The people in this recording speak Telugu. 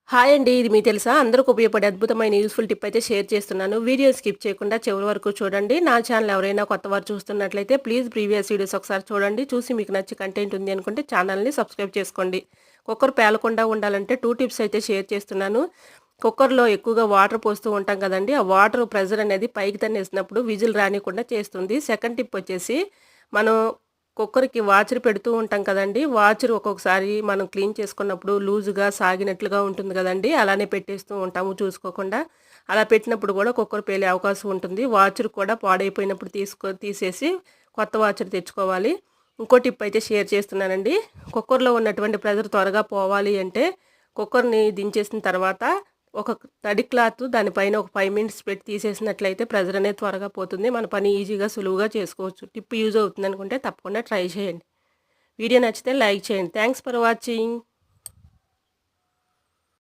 హాయ్ అండి. ఇది మీకు తెలుసా? అందరికి ఉపయోగపడే అద్భుతమైన యూజ్‌ఫుల్ టిప్ అయితే షేర్ చేస్తున్నాను. వీడియో స్కిప్ చేయకుండా చివరి వరకు చూడండి. నా ఛానల్ ఎవరైనా కొత్తవారు చూస్తున్నట్లయితే ప్లీజ్ ప్రీవియస్ వీడియోస్ ఒకసారి చూడండి. చూసి మీకు నచ్చి కంటెంట్ ఉంది అనుకుంటే ఛానల్‌ని సబ్స్క్రైబ్ చేసుకోండి. కుక్కర్ పేలకుండా ఉండాలంటే 2 టిప్స్ అయితే షేర్ చేస్తున్నాను. కుక్కర్‌లో ఎక్కువగా వాటర్ పోస్తూ ఉంటాం కదండీ! ఆ వాటర్ ప్రెషర్ అనేది పైకి తన్నేసినప్పుడు విజిల్ రానీయకుండా చేస్తుంది. సెకండ్ టిప్ వచ్చేసి మనం కుక్కర్‌కి వాచర్ పెడుతూ ఉంటాం కదండీ! వాచర్ ఒక్కొక్కసారి మనం క్లీన్ చేసుకున్నప్పుడు లూజుగా సాగినట్లుగా ఉంటుంది కదండీ! అలానే పెట్టేస్తూ ఉంటాము చూసుకోకుండా. అలా పెట్టినప్పుడు కూడా కుక్కర్ పేలే అవకాశం ఉంటుంది. వాచర్ కూడా పాడైపోయినప్పుడు తీసేసి కొత్త వాచర్ తెచ్చుకోవాలి. ఇంకో టిప్ అయితే షేర్ చేస్తున్నానండి. కుక్కర్‌లో ఉన్నటువంటి ప్రెషర్ త్వరగా పోవాలి అంటే కుక్కర్‌ని దించేసిన తర్వాత ఒక తడి క్లాత్ దానిపైన ఒక 5 మినిట్స్ పెట్టి తీసేసినట్లయితే ప్రెషర్ అనేది త్వరగా పోతుంది. మన పని ఈజీగా సులువుగా చేసుకోవచ్చు. టిప్ యూజ్ అవుతుందనుకుంటే తప్పకుండా ట్రై చేయండి. వీడియో నచ్చితే లైక్ చేయండి. Thanks for watching.